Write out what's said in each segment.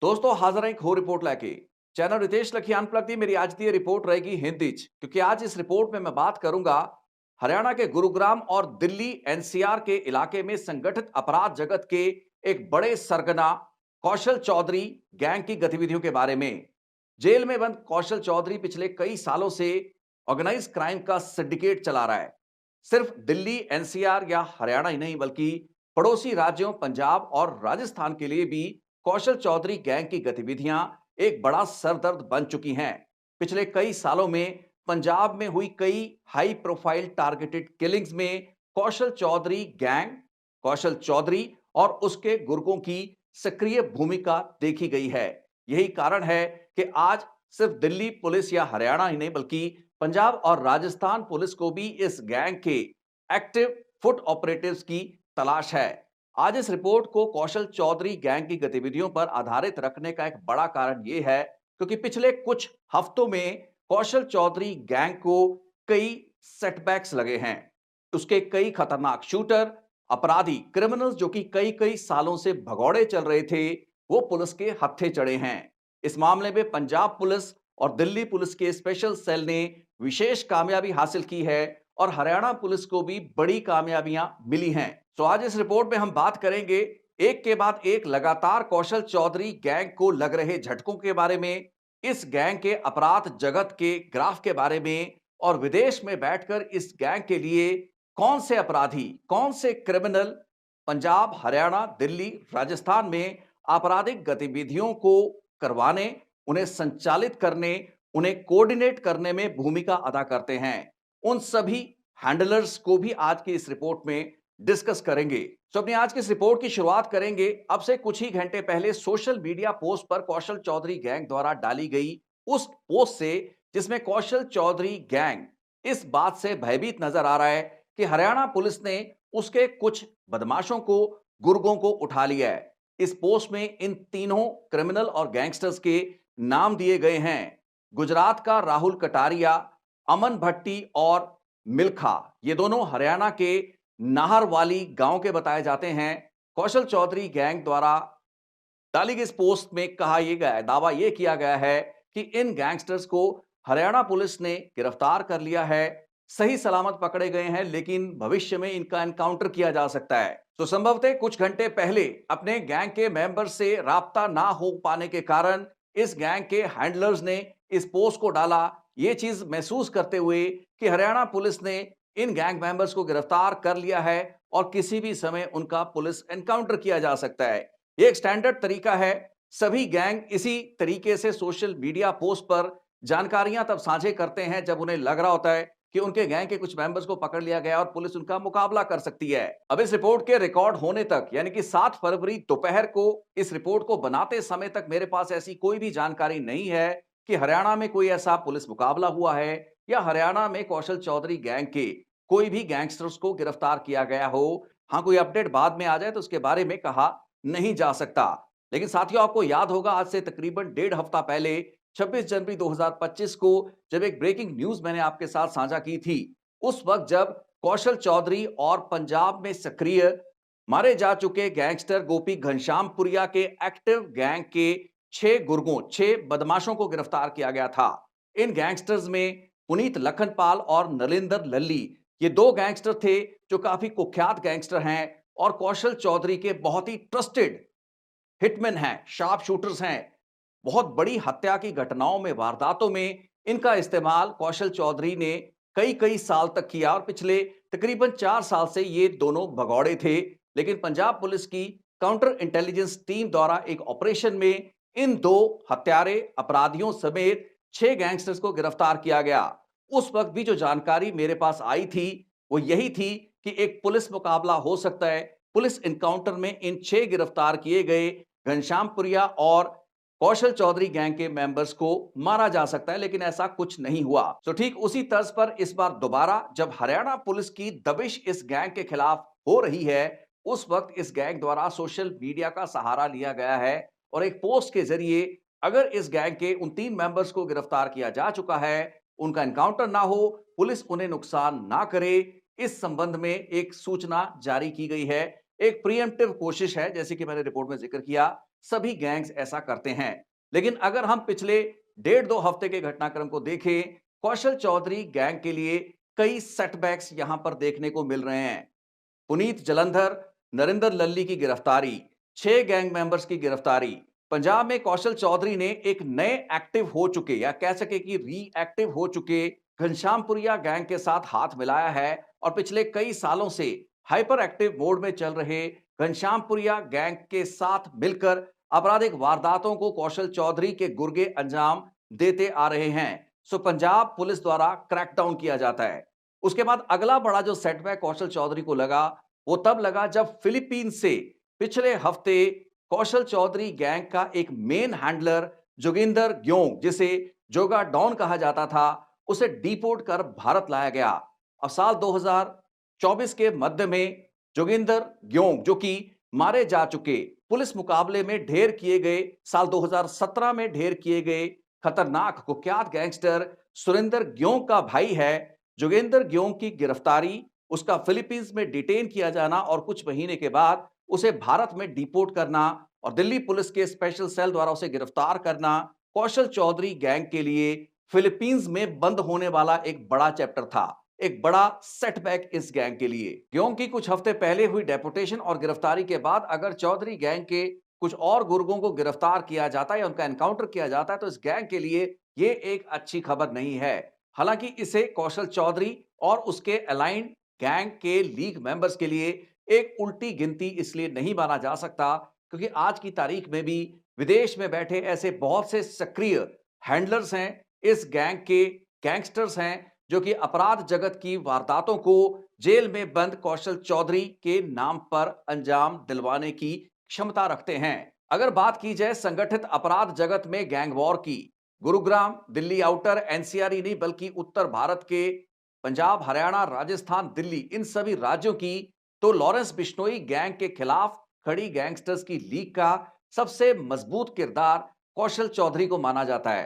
दोस्तों हाजिर हैं एक और रिपोर्ट लेके। चैनल रितेश लखियान प्रति मेरी आज दी ये रिपोर्ट रहेगी हिंदी क्योंकि आज इस रिपोर्ट में मैं बात करूंगा हरियाणा के गुरुग्राम और दिल्ली एनसीआर के इलाके में संगठित अपराध जगत के एक बड़े सरगना कौशल चौधरी गैंग की गतिविधियों के बारे में। जेल में बंद कौशल चौधरी पिछले कई सालों से ऑर्गेनाइज क्राइम का सिंडिकेट चला रहा है। सिर्फ दिल्ली एनसीआर या हरियाणा ही नहीं बल्कि पड़ोसी राज्यों पंजाब और राजस्थान के लिए भी कौशल चौधरी गैंग की गतिविधियां एक बड़ा सरदर्द बन चुकी हैं। पिछले कई सालों में पंजाब में हुई कई हाई प्रोफाइल टारगेटेड किलिंग्स में कौशल चौधरी गैंग, कौशल चौधरी और उसके गुर्गों की सक्रिय भूमिका देखी गई है। यही कारण है कि आज सिर्फ दिल्ली पुलिस या हरियाणा ही नहीं बल्कि पंजाब और राजस्थान पुलिस को भी इस गैंग के एक्टिव फुट ऑपरेटिव्स की तलाश है। आज इस रिपोर्ट को कौशल चौधरी गैंग की गतिविधियों पर आधारित रखने का एक बड़ा कारण यह है क्योंकि पिछले कुछ हफ्तों में कौशल चौधरी गैंग को कई सेटबैक्स लगे हैं। उसके कई खतरनाक शूटर, अपराधी, क्रिमिनल्स जो कि कई कई सालों से भगौड़े चल रहे थे, वो पुलिस के हत्थे चढ़े हैं। इस मामले में पंजाब पुलिस और दिल्ली पुलिस के स्पेशल सेल ने विशेष कामयाबी हासिल की है और हरियाणा पुलिस को भी बड़ी कामयाबियां मिली हैं। तो आज इस रिपोर्ट में हम बात करेंगे एक के बाद एक लगातार कौशल चौधरी गैंग को लग रहे झटकों के बारे में, इस गैंग के अपराध जगत के ग्राफ के बारे में और विदेश में बैठकर इस गैंग के लिए कौन से अपराधी, कौन से क्रिमिनल पंजाब, हरियाणा, दिल्ली, राजस्थान में आपराधिक गतिविधियों को करवाने, उन्हें संचालित करने, उन्हें कोऑर्डिनेट करने में भूमिका अदा करते हैं। उन सभी हैंडलर्स को भी आज की इस रिपोर्ट में डिस्कस करेंगे। तो अपनी आज की इस रिपोर्ट की शुरुआत करेंगे अब से कुछ ही घंटे पहले सोशल मीडिया पोस्ट पर कौशल चौधरी गैंग द्वारा डाली गई उस पोस्ट से, जिसमें कौशल चौधरी गैंग इस बात से भयभीत नजर आ रहा है कि हरियाणा पुलिस ने उसके कुछ बदमाशों को, गुर्गों को उठा लिया है। इस पोस्ट में इन तीनों क्रिमिनल और गैंगस्टर्स के नाम दिए गए हैं। गुजरात का राहुल कटारिया, अमन भट्टी और मिल्खा, ये दोनों हरियाणा के नाहरवाली गांव के बताए जाते हैं। कौशल चौधरी गैंग द्वारा डाली गई इस पोस्ट में कहा यह गया है, दावा यह किया गया है कि इन गैंगस्टर्स को हरियाणा पुलिस ने गिरफ्तार कर लिया है, सही सलामत पकड़े गए हैं, लेकिन भविष्य में इनका एनकाउंटर किया जा सकता है। तो संभवतः कुछ घंटे पहले अपने गैंग के मेंबर से राब्ता ना हो पाने के कारण इस गैंग के हैंडलर्स ने इस पोस्ट को डाला, यह चीज महसूस करते हुए कि हरियाणा पुलिस ने इन गैंग मेंबर्स को गिरफ्तार कर लिया है और किसी भी समय उनका पुलिस एनकाउंटर किया जा सकता है। ये एक स्टैंडर्ड तरीका है। सभी गैंग इसी तरीके से सोशल मीडिया पोस्ट पर जानकारियां तब साझे करते हैं जब उन्हें लग रहा होता है कि उनके गैंग के कुछ मेंबर्स को पकड़ लिया गया और पुलिस उनका मुकाबला कर सकती है। अब इस रिपोर्ट के रिकॉर्ड होने तक यानी कि 7 फरवरी दोपहर को इस रिपोर्ट को बनाते समय तक मेरे पास ऐसी कोई भी जानकारी नहीं है कि हरियाणा में कोई ऐसा पुलिस मुकाबला हुआ है या हरियाणा में कौशल चौधरी गैंग के कोई भी गैंगस्टर्स को गिरफ्तार किया गया हो। हाँ, कोई अपडेट बाद में आ जाए तो उसके बारे में कहा नहीं जा सकता। लेकिन साथियों, आपको याद होगा आज से तकरीबन 1.5 हफ्ता पहले 26 जनवरी 2025 को जब एक ब्रेकिंग न्यूज मैंने आपके साथ साझा की थी, उस वक्त जब कौशल चौधरी और पंजाब में सक्रिय मारे जा चुके गैंगस्टर गोपी घनश्यामपुरिया के एक्टिव गैंग के 6 गुर्गों, 6 बदमाशों को गिरफ्तार किया गया था। इन गैंगस्टर्स में पुनीत लखनपाल और नरेंद्र लल्ली, ये 2 गैंगस्टर थे जो काफी कुख्यात गैंगस्टर हैं और कौशल चौधरी के बहुत ही ट्रस्टेड हिटमैन हैं, शार्प शूटर्स हैं। बहुत बड़ी हत्या की घटनाओं में, वारदातों में इनका इस्तेमाल कौशल चौधरी ने कई कई साल तक किया और पिछले तकरीबन 4 साल से ये दोनों भगौड़े थे। लेकिन पंजाब पुलिस की काउंटर इंटेलिजेंस टीम द्वारा एक ऑपरेशन में इन 2 हत्यारे अपराधियों समेत 6 गैंगस्टर्स को गिरफ्तार किया गया। उस वक्त भी जो जानकारी मेरे पास आई थी वो यही थी कि एक पुलिस मुकाबला हो सकता है। पुलिस एनकाउंटर में इन 6 गिरफ्तार किए गए घनश्यामपुरिया और कौशल चौधरी गैंग के मेंबर्स को मारा जा सकता है, लेकिन ऐसा कुछ नहीं हुआ। तो ठीक उसी तर्ज पर इस बार दोबारा जब हरियाणा पुलिस की दबिश इस गैंग के खिलाफ हो रही है, उस वक्त इस गैंग द्वारा सोशल मीडिया का सहारा लिया गया है और एक पोस्ट के जरिए अगर इस गैंग के उन 3 मेंबर्स को गिरफ्तार किया जा चुका है, उनका एनकाउंटर ना हो, पुलिस उन्हें नुकसान ना करे, इस संबंध में एक सूचना जारी की गई है। एक प्रीएम्प्टिव कोशिश है, जैसे कि मैंने रिपोर्ट में जिक्र किया। सभी गैंग्स ऐसा करते हैं। लेकिन अगर हम पिछले 1.5-2 हफ्ते के घटनाक्रम को देखें, कौशल चौधरी गैंग के लिए कई सेटबैक्स यहां पर देखने को मिल रहे हैं। पुनीत जलंधर, नरेंद्र लल्ली की गिरफ्तारी, 6 गैंग मेंबर्स की गिरफ्तारी। पंजाब में कौशल चौधरी ने एक नए एक्टिव हो चुके या कह सके कि रीएक्टिव हो चुके घनश्यामपुरिया गैंग के साथ हाथ मिलाया है और पिछले कई सालों से हाइपर एक्टिव मोड में चल रहे घनश्यामपुरिया गैंग के साथ मिलकर आपराधिक वारदातों को कौशल चौधरी के गुर्गे अंजाम देते आ रहे हैं। सो पंजाब पुलिस द्वारा क्रैकडाउन किया जाता है। उसके बाद अगला बड़ा जो सेटबैक कौशल चौधरी को लगा, वो तब लगा जब फिलीपीन से पिछले हफ्ते कौशल चौधरी गैंग का एक मेन हैंडलर जोगिंदर ग्योंग, जिसे जोगा डॉन कहा जाता था, उसे डिपोर्ट कर भारत लाया गया। अब साल 2024 के मध्य में जोगिंदर ग्योंग, जो कि मारे जा चुके पुलिस मुकाबले में ढेर किए गए, साल 2017 में ढेर किए गए खतरनाक कुख्यात गैंगस्टर सुरेंद्र ग्योंग का भाई है। जोगेंद्र ग्योंग की गिरफ्तारी, उसका फिलीपींस में डिटेन किया जाना और कुछ महीने के बाद उसे भारत में डिपोर्ट करना और दिल्ली पुलिस के स्पेशल सेल द्वारा उसे गिरफ्तार करना कौशल चौधरी गैंग के लिए फिलीपींस में बंद होने वाला एक बड़ा चैप्टर था, एक बड़ा सेटबैक इस गैंग के लिए। ग्योंग की कुछ हफ्ते पहले हुई डेपुटेशन और गिरफ्तारी के बाद अगर चौधरी गैंग के कुछ और गुर्गों को गिरफ्तार किया जाता है या उनका एनकाउंटर किया जाता है तो इस गैंग के लिए ये एक अच्छी खबर नहीं है। हालांकि इसे कौशल चौधरी और उसके अलाइंड गैंग के लीग मेंबर्स के लिए एक उल्टी गिनती इसलिए नहीं माना जा सकता क्योंकि आज की तारीख में भी विदेश में बैठे ऐसे बहुत से सक्रिय हैंडलर्स हैं, इस गैंग के गैंगस्टर्स हैं, जो कि अपराध जगत की वारदातों को जेल में बंद कौशल चौधरी के नाम पर अंजाम दिलवाने की क्षमता रखते हैं। अगर बात की जाए संगठित अपराध जगत में गैंग वॉर की, गुरुग्राम, दिल्ली आउटर, एनसीआर ही नहीं बल्कि उत्तर भारत के पंजाब, हरियाणा, राजस्थान, दिल्ली, इन सभी राज्यों की तो लॉरेंस बिश्नोई गैंग के खिलाफ खड़ी गैंगस्टर्स की लीग का सबसे मजबूत किरदार कौशल चौधरी को माना जाता है।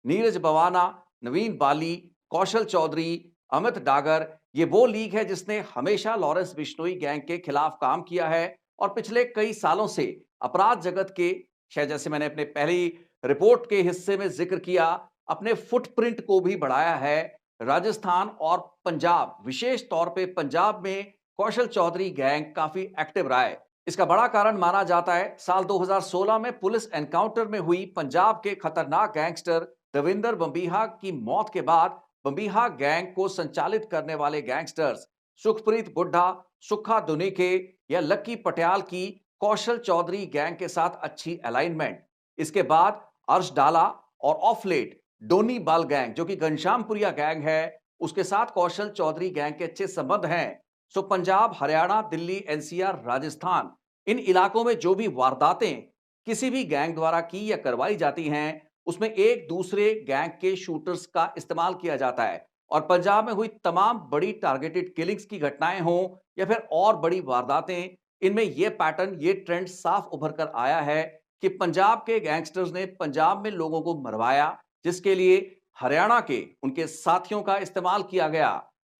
नीरज बवाना, नवीन बाली, कौशल चौधरी, अमित डागर, ये वो लीग है जिसने हमेशा लॉरेंस बिश्नोई गैंग के खिलाफ काम किया है और पिछले कई सालों से अपराध जगत के, शायद जैसे मैंने अपने पहली रिपोर्ट के हिस्से में जिक्र किया, अपने फुटप्रिंट को भी बढ़ाया है। राजस्थान और पंजाब, विशेष तौर पे पंजाब में कौशल चौधरी गैंग काफी एक्टिव रहा है। इसका बड़ा कारण माना जाता है साल 2016 में पुलिस एनकाउंटर में हुई पंजाब के खतरनाक गैंगस्टर दविंदर बंबीहा की मौत के बाद बंबीहा गैंग को संचालित करने वाले गैंगस्टर्स सुखप्रीत बुड्ढा, सुखा दुनिके या लक्की पटियाल की कौशल चौधरी गैंग के साथ अच्छी अलाइनमेंट। इसके बाद अर्श डाला और ऑफ लेट डोनी बाल गैंग, जो कि घनश्यामपुरिया गैंग है, उसके साथ कौशल चौधरी गैंग के अच्छे संबंध हैं। सो पंजाब, हरियाणा, दिल्ली, एनसीआर, राजस्थान, इन इलाकों में जो भी वारदातें किसी भी गैंग द्वारा की या करवाई जाती हैं, उसमें एक दूसरे गैंग के शूटर्स का इस्तेमाल किया जाता है। और पंजाब में हुई तमाम बड़ी टारगेटेड किलिंग्स की घटनाएं हों या फिर और बड़ी वारदातें, इनमें यह पैटर्न, ये ट्रेंड साफ उभर कर आया है कि पंजाब के गैंगस्टर्स ने पंजाब में लोगों को मरवाया, जिसके लिए हरियाणा के उनके साथियों का इस्तेमाल किया गया।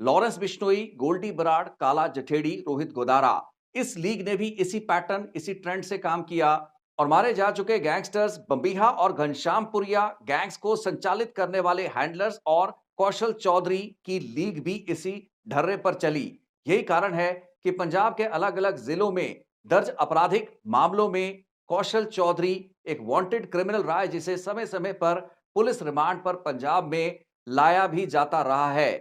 लॉरेंस बिश्नोई, गोल्डी बराड़, काला जठेड़ी, रोहित गोदारा, इस लीग ने भी इसी पैटर्न, इसी ट्रेंड से काम किया और मारे जा चुके गैंगस्टर्स बंबीहा और घनश्यामपुरिया गैंग्स को संचालित करने वाले हैंडलर्स और कौशल चौधरी की लीग भी इसी ढर्रे पर चली। यही कारण है कि पंजाब के अलग अलग जिलों में दर्ज आपराधिक मामलों में कौशल चौधरी एक वांटेड क्रिमिनल रहा है, जिसे समय समय पर पुलिस रिमांड पर पंजाब में लाया भी जाता रहा है।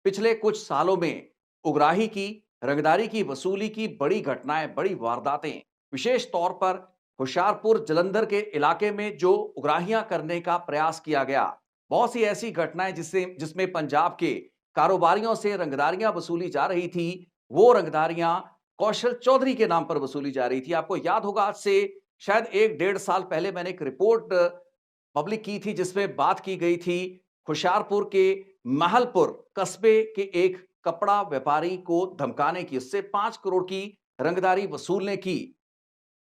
पिछले कुछ सालों में उगराही की, रंगदारी की वसूली की बड़ी घटनाएं, बड़ी वारदातें, विशेष तौर पर होशियारपुर, जलंधर के इलाके में जो उगराहियां करने का प्रयास किया गया, बहुत सी ऐसी घटनाएं जिसमें पंजाब के कारोबारियों से रंगदारियां वसूली जा रही थी, वो रंगदारियां कौशल चौधरी के नाम पर वसूली जा रही थी। आपको याद होगा, आज से शायद 1-1.5 साल पहले मैंने एक रिपोर्ट पब्लिक की थी जिसमें बात की गई थी होशियारपुर के महलपुर कस्बे के एक कपड़ा व्यापारी को धमकाने की, उससे 5 करोड़ की रंगदारी वसूलने की।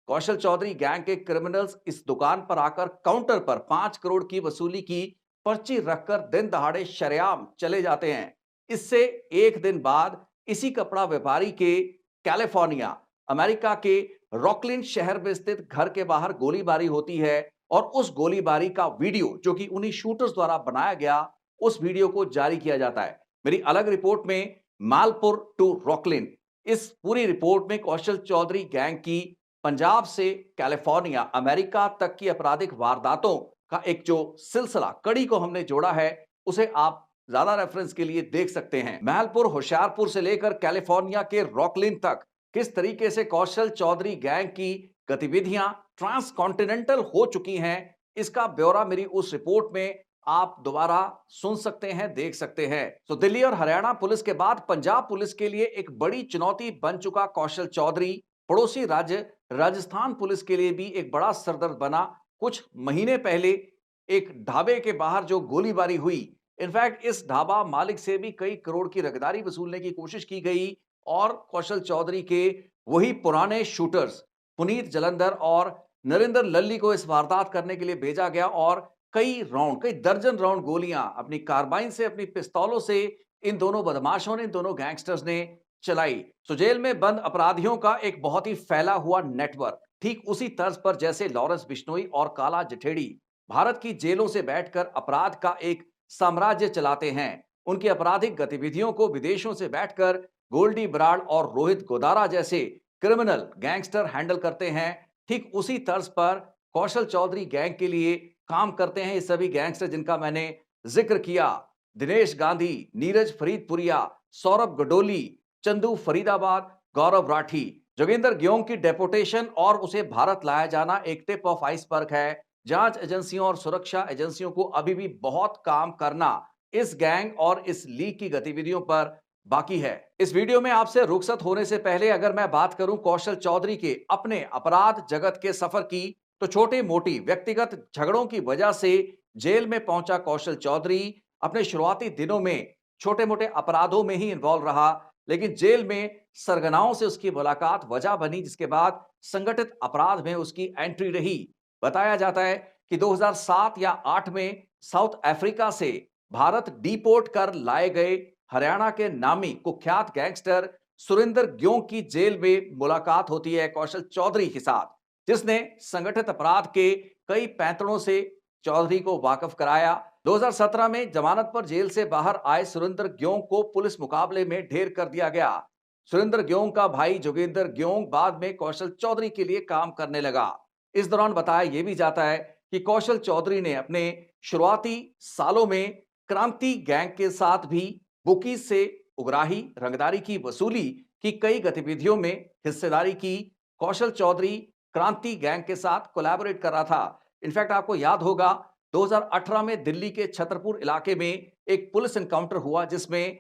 कौशल चौधरी गैंग के क्रिमिनल्स इस दुकान पर आकर काउंटर पर 5 करोड़ की वसूली की पर्ची रखकर दिन दहाड़े शरेआम चले जाते हैं। इससे एक दिन बाद इसी कपड़ा व्यापारी के कैलिफोर्निया अमेरिका के रॉकलिन शहर में स्थित घर के बाहर गोलीबारी होती है और उस गोलीबारी का वीडियो जो कि उन्हीं शूटर्स द्वारा बनाया गया, उस वीडियो को जारी किया जाता है। मेरी अलग रिपोर्ट में मालपुर टू रॉकलिन, इस पूरी रिपोर्ट में कौशल चौधरी गैंग की पंजाब से कैलिफोर्निया, अमेरिका तक की आपराधिक वारदातों का एक जो सिलसिला कड़ी को हमने जोड़ा है, उसे आप ज्यादा रेफरेंस के लिए देख सकते हैं। महलपुर, होशियारपुर से लेकर कैलिफोर्निया के रॉकलिन तक किस तरीके से कौशल चौधरी गैंग की गतिविधियां ट्रांस कॉन्टिनेंटल हो चुकी हैं, इसका ब्यौरा मेरी उस रिपोर्ट में आप दोबारा सुन सकते हैं, देख सकते हैं। तो दिल्ली और हरियाणा पुलिस के बाद पंजाब पुलिस के लिए एक बड़ी चुनौती बन चुका कौशल चौधरी, पड़ोसी राज्य राजस्थान पुलिस के लिए भी एक बड़ा सरदर्द बना। कुछ महीने पहले एक ढाबे के बाहर जो गोलीबारी हुई, इनफैक्ट इस ढाबा मालिक से भी कई करोड़ की रकदारी वसूलने की कोशिश की गई और कौशल चौधरी के वही पुराने शूटर्स पुनीत जलंधर और नरेंद्र लल्ली को इस वारदात करने के लिए भेजा गया और कई राउंड, कई दर्जन राउंड गोलियां अपनी कार्बाइन से, अपनी पिस्तौलों से इन दोनों बदमाशों ने, इन दोनों गैंगस्टर्स ने चलाई। तो जेल में बंद अपराधियों का एक बहुत ही फैला हुआ नेटवर्क, ठीक उसी तर्ज पर जैसे लॉरेंस बिश्नोई और काला जठेड़ी भारत की जेलों से बैठकर अपराध का एक साम्राज्य चलाते हैं। उनकी आपराधिक गतिविधियों को विदेशों से बैठकर गोल्डी बराड़ और रोहित गोदारा जैसे क्रिमिनल गैंगस्टर हैंडल करते हैं। ठीक उसी तर्ज पर कौशल चौधरी गैंग के लिए काम करते हैं ये सभी गैंगस्टर जिनका मैंने जिक्र किया। दिनेश गांधी, नीरज फरीदपुरिया, सौरभ गडोली, चंदू फरीदाबाद, गौरव राठी, जोगिंदर ग्योंग की डेपोटेशन और उसे भारत लाया जाना एक टिप ऑफ आइसबर्ग है। जांच एजेंसियों और सुरक्षा एजेंसियों को अभी भी बहुत काम करना इस गैंग और इस लीग की गतिविधियों पर बाकी है। इस वीडियो में आपसे रुखसत होने से पहले अगर मैं बात करूं कौशल चौधरी के अपने अपराध जगत के सफर की, तो छोटी मोटी व्यक्तिगत झगड़ों की वजह से जेल में पहुंचा कौशल चौधरी अपने शुरुआती दिनों में छोटे मोटे अपराधों में ही इन्वॉल्व रहा, लेकिन जेल में सरगनाओं से उसकी मुलाकात वजह बनी, जिसके बाद संगठित अपराध में उसकी एंट्री रही। बताया जाता है कि 2007 या 8 में साउथ अफ्रीका से भारत डिपोर्ट कर लाए गए हरियाणा के नामी कुख्यात गैंगस्टर सुरेंद्र ग्यों की जेल में मुलाकात होती है कौशल चौधरी के साथ, जिसने संगठित अपराध के कई पैंतड़ों से चौधरी को वाकिफ कराया। 2017 में जमानत पर जेल से बाहर आए सुरेंद्र ग्यों को पुलिस मुकाबले में ढेर कर दिया गया। सुरेंद्र ग्यों का भाई जोगिंदर ग्यों बाद में कौशल चौधरी के लिए काम करने लगा। इस दौरान बताया यह भी जाता है कि कौशल चौधरी ने अपने शुरुआती सालों में क्रांति गैंग के साथ भी बुकीज से उगराही, रंगदारी की वसूली की कई गतिविधियों में हिस्सेदारी की। कौशल चौधरी क्रांति गैंग के साथ कोलैबोरेट कर रहा था। इनफैक्ट आपको याद होगा 2018 में दिल्ली के छतरपुर इलाके में एक पुलिस एनकाउंटर हुआ जिसमें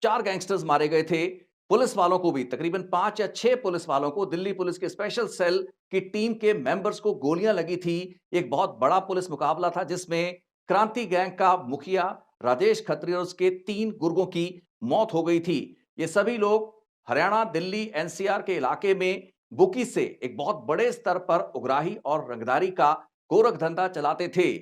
4 गैंगस्टर्स मारे गए थे। पुलिस वालों को भी, तकरीबन 5 या 6 पुलिस वालों को, दिल्ली पुलिस के स्पेशल सेल की टीम के मेंबर्स को गोलियां लगी थी। एक बहुत बड़ा पुलिस मुकाबला था जिसमें क्रांति गैंग का मुखिया राजेश खत्री और उसके 3 गुर्गों की मौत हो गई थी। ये सभी लोग हरियाणा, दिल्ली, एनसीआर के इलाके में बुकी से एक बहुत बड़े स्तर पर उगराही और रंगदारी का गोरख धंधा चलाते थे।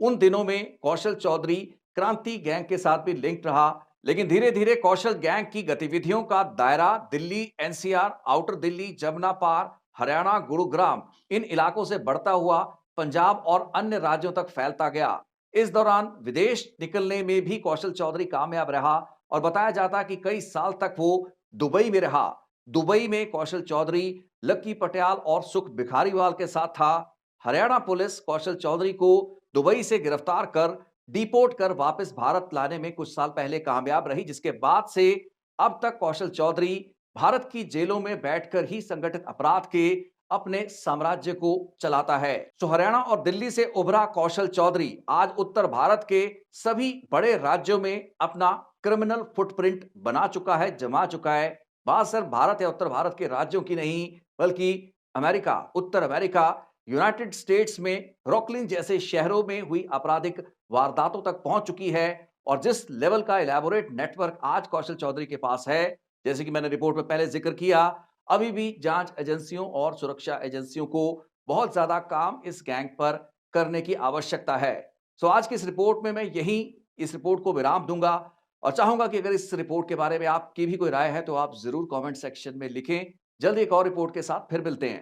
उन दिनों में कौशल चौधरी क्रांति गैंग के साथ भी लिंक्ड रहा, लेकिन धीरे धीरे कौशल गैंग की गतिविधियों का दायरा दिल्ली, एनसीआर, आउटर दिल्ली, जमुना पार, हरियाणा, गुरुग्राम, इन इलाकों से बढ़ता हुआ पंजाब और अन्य राज्यों तक फैलता गया। इस दौरान विदेश निकलने में भी कौशल चौधरी कामयाब रहा और बताया जाता है कि कई साल तक वो दुबई में रहा। दुबई में कौशल चौधरी लक्की पटियाल और सुख भिखारीवाल के साथ था। हरियाणा पुलिस कौशल चौधरी को दुबई से गिरफ्तार कर डिपोर्ट कर वापस भारत लाने में कुछ साल पहले कामयाब रही, जिसके बाद से अब तक कौशल चौधरी भारत की जेलों में बैठकर ही संगठित अपराध के अपने साम्राज्य को चलाता है। तो हरियाणा और दिल्ली से उभरा कौशल चौधरी आज उत्तर भारत के सभी बड़े राज्यों में अपना क्रिमिनल फुटप्रिंट बना चुका है, जमा चुका है। बात सिर्फ भारत या उत्तर भारत के राज्यों की नहीं, बल्कि अमेरिका, उत्तर अमेरिका, यूनाइटेड स्टेट्स में रॉकलिन जैसे शहरों में हुई आपराधिक वारदातों तक पहुंच चुकी है। और जिस लेवल का इलेबोरेट नेटवर्क आज कौशल चौधरी के पास है, जैसे कि मैंने रिपोर्ट में पहले जिक्र किया, अभी भी जांच एजेंसियों और सुरक्षा एजेंसियों को बहुत ज्यादा काम इस गैंग पर करने की आवश्यकता है। सो आज की इस रिपोर्ट में मैं यही इस रिपोर्ट को विराम दूंगा और चाहूंगा कि अगर इस रिपोर्ट के बारे में आपकी भी कोई राय है तो आप जरूर कमेंट सेक्शन में लिखें। जल्द एक और रिपोर्ट के साथ फिर मिलते हैं।